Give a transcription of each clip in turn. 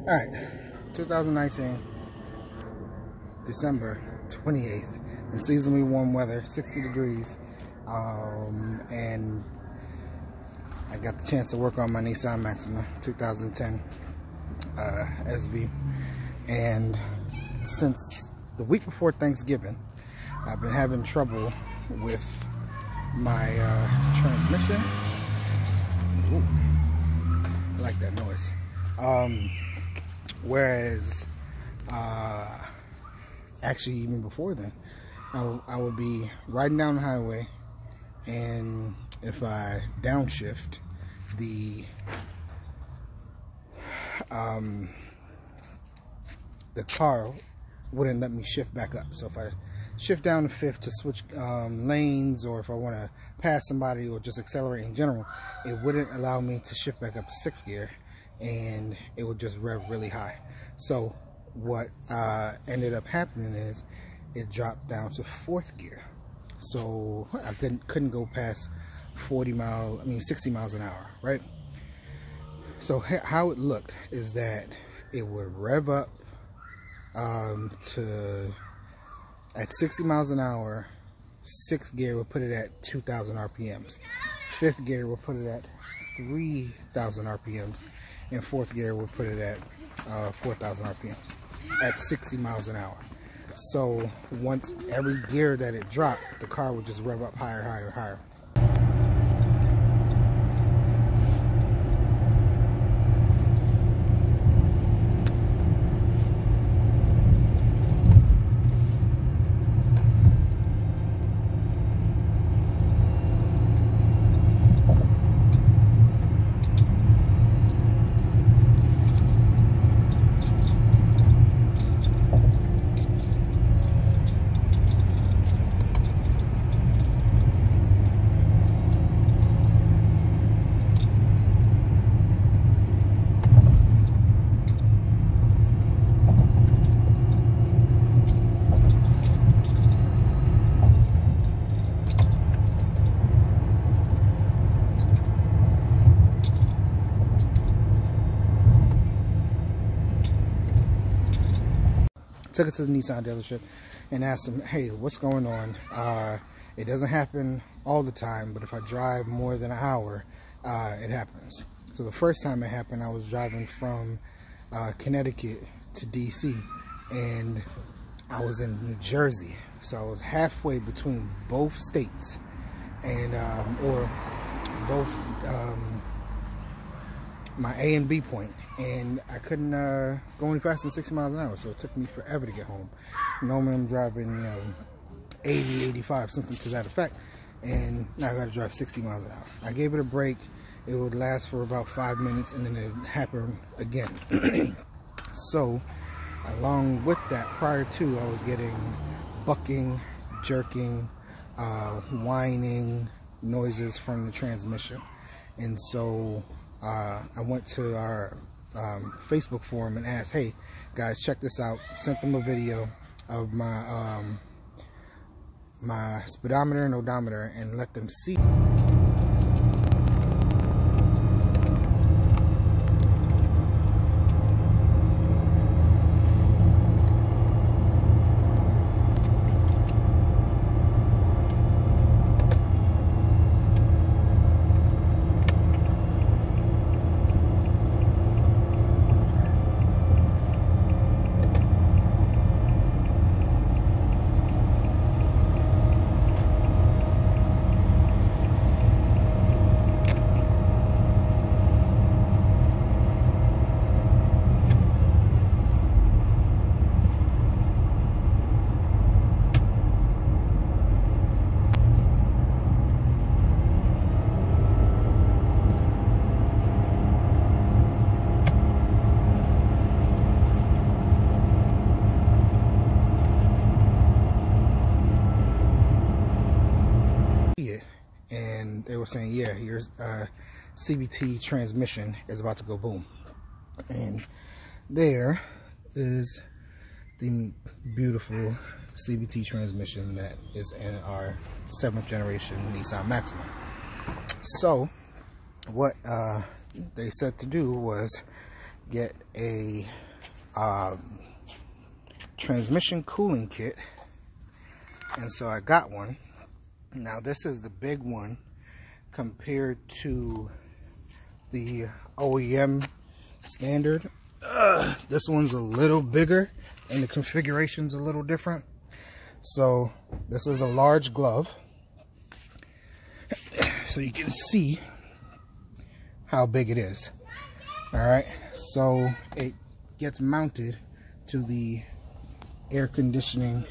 Alright, 2019, December 28th, in seasonably warm weather, 60 degrees, and I got the chance to work on my Nissan Maxima 2010 SB, and since the week before Thanksgiving, I've been having trouble with my transmission. Ooh, I like that noise. Whereas actually even before then, I would be riding down the highway, and if I downshift, the car wouldn't let me shift back up. So if I shift down to fifth to switch lanes, or if I want to pass somebody or just accelerate in general, it wouldn't allow me to shift back up to sixth gear, and it would just rev really high. So what ended up happening is it dropped down to fourth gear. So I couldn't go past 60 miles an hour, right? So how it looked is that it would rev up at 60 miles an hour. Sixth gear would put it at 2,000 RPMs. Fifth gear would put it at 3,000 RPMs. And fourth gear would put it at 4,000 RPMs at 60 miles an hour. So once every gear that it dropped, the car would just rev up higher, higher, higher. Took it to the Nissan dealership and asked them, hey, what's going on? It doesn't happen all the time, but if I drive more than an hour, it happens. So the first time it happened, I was driving from Connecticut to DC, and I was in New Jersey. So I was halfway between both states, and or both my A and B point, and I couldn't go any faster than 60 miles an hour, so it took me forever to get home. Normally I'm driving 80, 85, something to that effect, and now I gotta drive 60 miles an hour. I gave it a break. It would last for about 5 minutes, and then it happened again. So along with that, prior to, I was getting bucking, jerking, whining noises from the transmission. And so I went to our Facebook forum and asked, hey guys, check this out. Sent them a video of my my speedometer and odometer, and let them see. And they were saying, yeah, here's CVT transmission is about to go boom. And there is the beautiful CVT transmission that is in our 7th generation Nissan Maxima. So what they said to do was get a transmission cooling kit, and so I got one. Now this is the big one compared to the OEM standard. This one's a little bigger and the configuration's a little different. So this is a large glove, so you can see how big it is. Alright, so it gets mounted to the air conditioning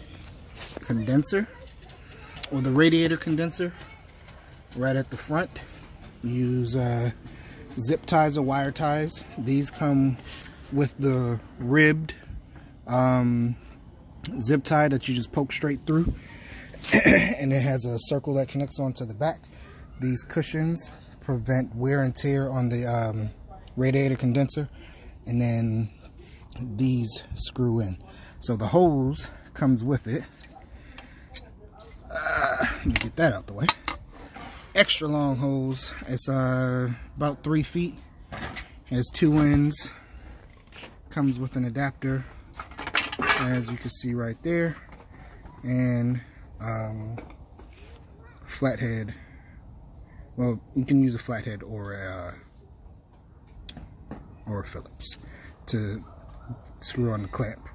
condenser, or the radiator condenser, right at the front. Use zip ties or wire ties. These come with the ribbed zip tie that you just poke straight through, and it has a circle that connects onto the back. These cushions prevent wear and tear on the radiator condenser, and then these screw in. So the hose comes with it. Let me get that out the way. Extra long hose. It's about 3 feet. Has 2 ends. Comes with an adapter, as you can see right there, and flathead. Well, you can use a flathead or a Phillips to screw on the clamp.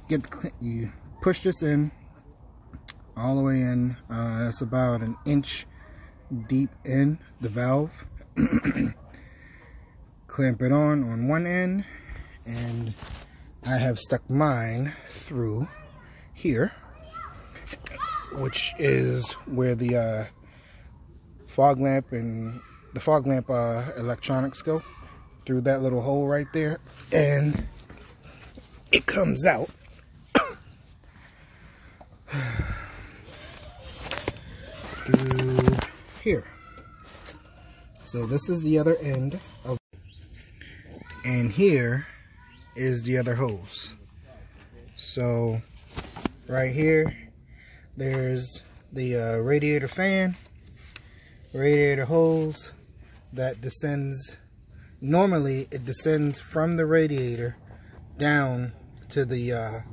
Get the clamp, you push this in all the way in. It's about an inch deep in the valve. Clamp it on one end, and I have stuck mine through here, which is where the fog lamp and the fog lamp electronics go, through that little hole right there, and it comes out through here. So this is the other end of, and here is the other hose. So right here, there's the radiator fan, radiator hose that descends. Normally it descends from the radiator down to the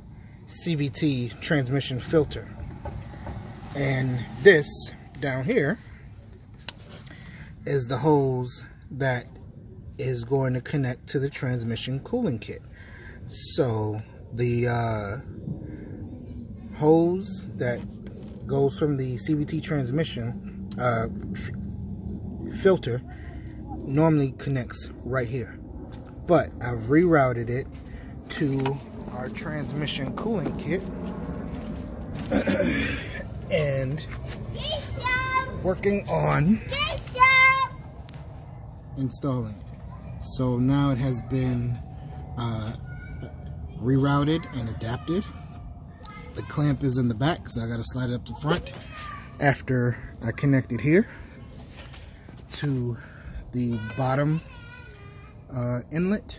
CVT transmission filter, and this down here is the hose that is going to connect to the transmission cooling kit. So the hose that goes from the CVT transmission filter normally connects right here, but I've rerouted it to our transmission cooling kit and working on installing it. So now it has been rerouted and adapted. The clamp is in the back, so I got to slide it up to the front after I connect it here to the bottom inlet,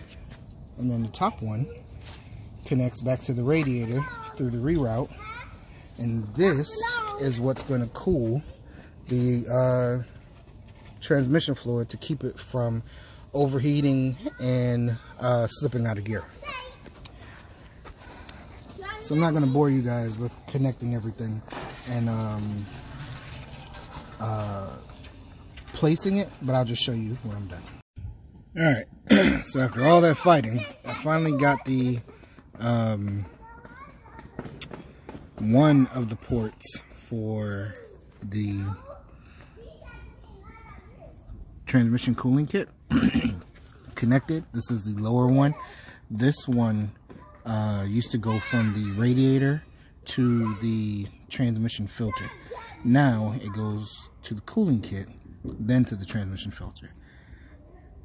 and then the top one connects back to the radiator through the reroute, and this is what's going to cool the transmission fluid to keep it from overheating and slipping out of gear. So I'm not going to bore you guys with connecting everything and placing it, but I'll just show you when I'm done. Alright, so after all that fighting, I finally got the one of the ports for the transmission cooling kit connected. This is the lower one. This one used to go from the radiator to the transmission filter. Now it goes to the cooling kit, then to the transmission filter.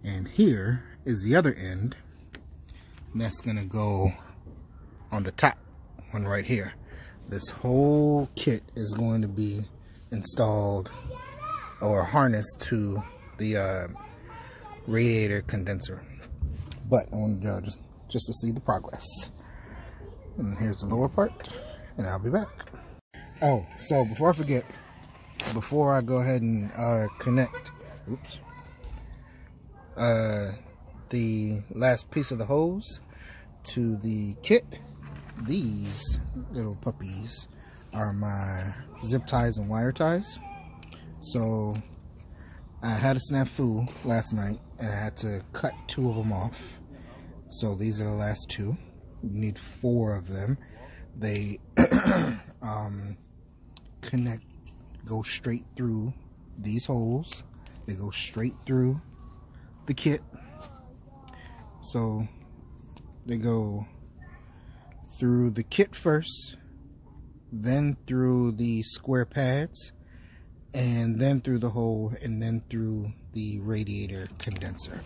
And here is the other end, and that's gonna go on the top one right here. This whole kit is going to be installed or harnessed to the radiator condenser. But I want to just to see the progress. And here's the lower part, and I'll be back. Oh, so before I forget, before I go ahead and connect, oops, the last piece of the hose to the kit. These little puppies are my zip ties and wire ties. So I had a snafu last night and I had to cut 2 of them off. So these are the last 2. You need 4 of them. They connect, go straight through these holes. They go straight through the kit. So they go through the kit first, then through the square pads, and then through the hole, and then through the radiator condenser.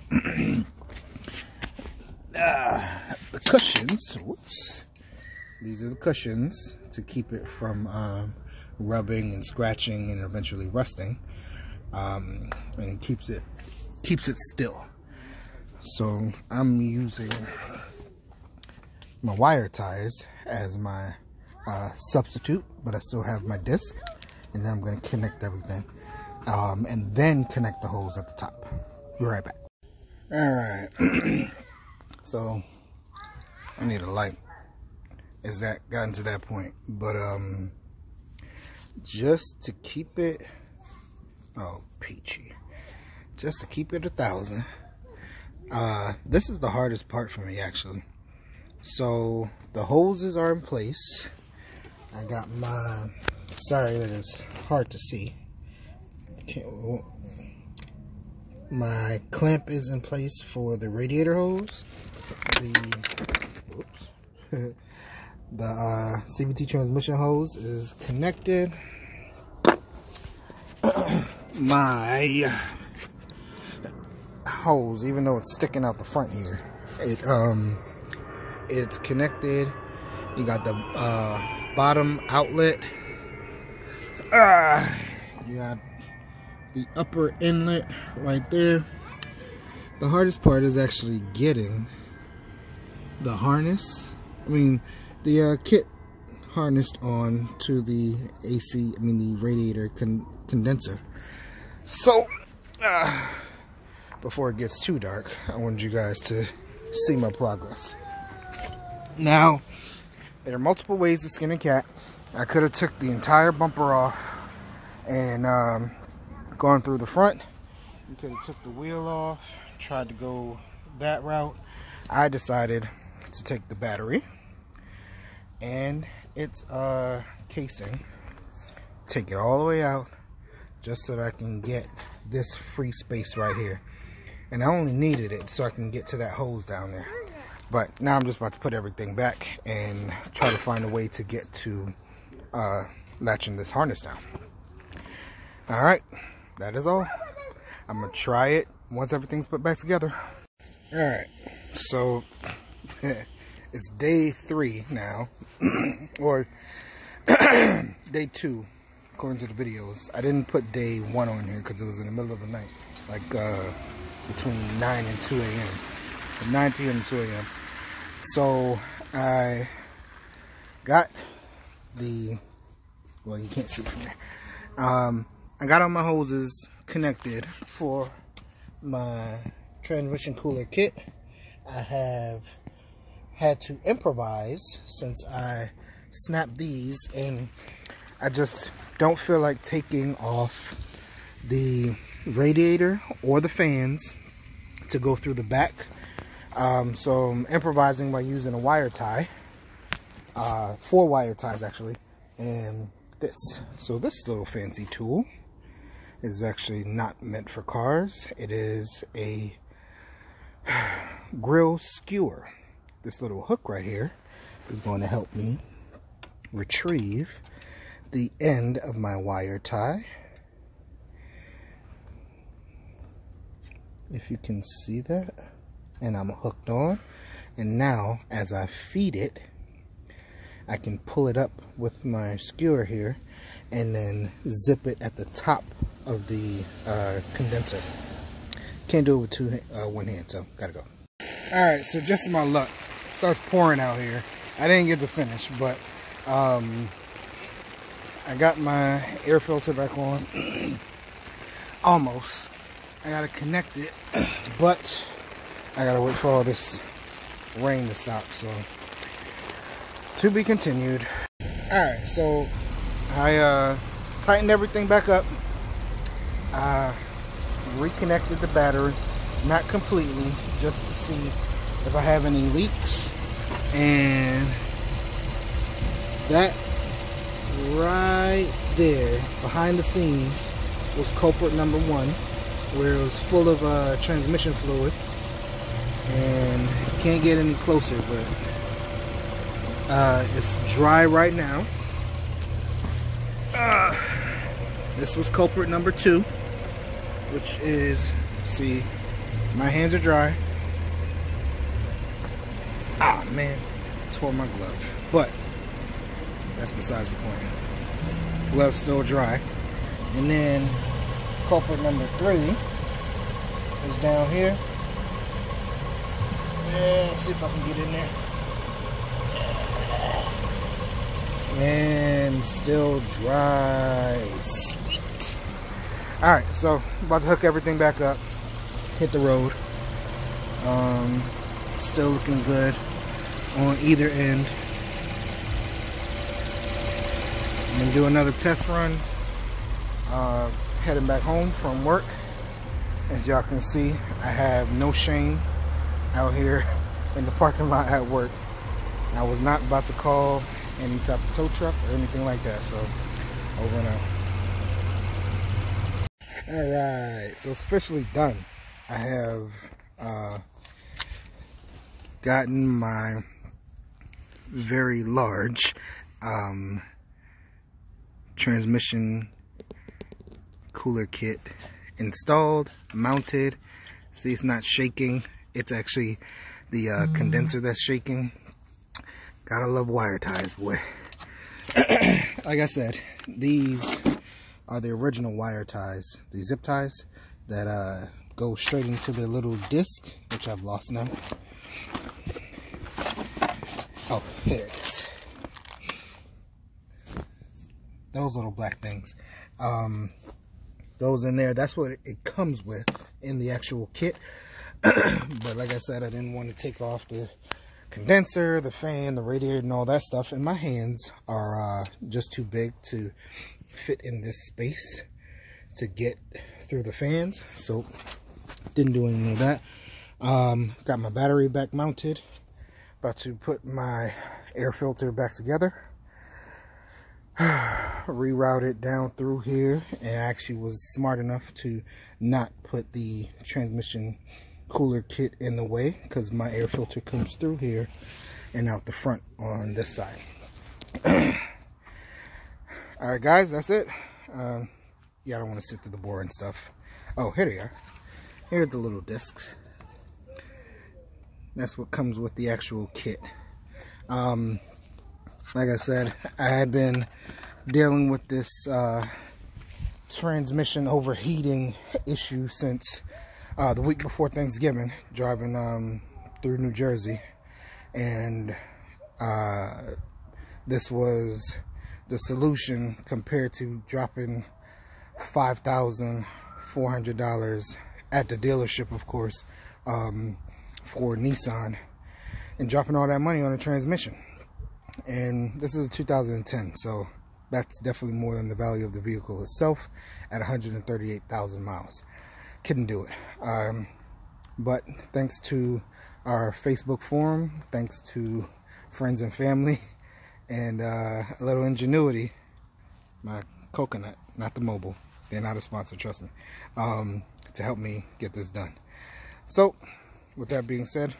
The cushions, whoops, these are the cushions to keep it from rubbing and scratching and eventually rusting, and it keeps it still. So I'm using my wire ties as my substitute, but I still have my disc, and then I'm going to connect everything, and then connect the hose at the top. Be right back. Alright, so I need a light. It's gotten to that point, but just to keep it, oh peachy, just to keep it 1,000. This is the hardest part for me, actually. So the hoses are in place. I got my, sorry that it's hard to see. My clamp is in place for the radiator hose. The CVT transmission hose is connected. My hose, even though it's sticking out the front here, it's connected. You got the bottom outlet. You got the upper inlet right there. The hardest part is actually getting the harness, the kit harnessed on to the the radiator condenser. So before it gets too dark, I wanted you guys to see my progress. Now, there are multiple ways to skin a cat. I could have took the entire bumper off and gone through the front. You could have took the wheel off, tried to go that route. I decided to take the battery and its casing, take it all the way out, just so that I can get this free space right here. And I only needed it so I can get to that hose down there. But now I'm just about to put everything back and try to find a way to get to latching this harness down. Alright, that is all. I'm going to try it once everything's put back together. Alright, so it's day 3 now, or day 2 according to the videos. I didn't put day 1 on here because it was in the middle of the night, like between 9 and 2 a.m. 9 p.m. and 2 a.m. So I got the, well, you can't see from there. I got all my hoses connected for my transmission cooler kit. I have had to improvise since I snapped these, and I just don't feel like taking off the radiator or the fans to go through the back. So I'm improvising by using a wire tie, 4 wire ties actually, and this. So this little fancy tool is actually not meant for cars. It is a grill skewer. This little hook right here is going to help me retrieve the end of my wire tie. If you can see that, and I'm hooked on, and now as I feed it, I can pull it up with my skewer here and then zip it at the top of the condenser. Can't do it with one hand, so gotta go. Alright, so just my luck, it starts pouring out here. I didn't get to finish, but I got my air filter back on. Almost. I gotta connect it, but I gotta wait for all this rain to stop, so to be continued. Alright, so I tightened everything back up. I reconnected the battery, not completely, just to see if I have any leaks. And that right there behind the scenes was culprit number one, where it was full of transmission fluid, and can't get any closer, but it's dry right now. This was culprit number two, which is, see, my hands are dry. Ah man, tore my glove, but that's besides the point. Glove's still dry. And then culprit number three is down here. Yeah, see if I can get in there. And still dry. Sweet. Alright, so about to hook everything back up. Hit the road. Still looking good on either end. I'm gonna do another test run. Heading back home from work. As y'all can see, I have no shame out here in the parking lot at work. I was not about to call any type of tow truck or anything like that, so over and out. Alright, so it's officially done. I have gotten my very large transmission cooler kit installed, mounted. See, it's not shaking. It's actually the condenser that's shaking. Gotta love wire ties, boy. Like I said, these are the original wire ties, the zip ties that go straight into the little disc, which I've lost now. Oh, there it is. Those little black things. Those in there, that's what it comes with in the actual kit. But like I said, I didn't want to take off the condenser, the fan, the radiator, and all that stuff. And my hands are just too big to fit in this space to get through the fans. So didn't do any of that. Got my battery back mounted. About to put my air filter back together. Reroute it down through here, and I actually was smart enough to not put the transmission cooler kit in the way, because my air filter comes through here and out the front on this side. Alright guys, that's it. Yeah, I don't want to sit through the boring stuff. Oh, here they are. Here's the little discs. That's what comes with the actual kit. Like I said, I had been dealing with this transmission overheating issue since the week before Thanksgiving, driving through New Jersey. And this was the solution compared to dropping $5,400 at the dealership, of course, for Nissan, and dropping all that money on a transmission. And this is a 2010, so that's definitely more than the value of the vehicle itself at 138,000 miles. Couldn't do it. But thanks to our Facebook forum, thanks to friends and family, and a little ingenuity, my Coconut, not the Mobile, they're not a sponsor, trust me, to help me get this done. So with that being said,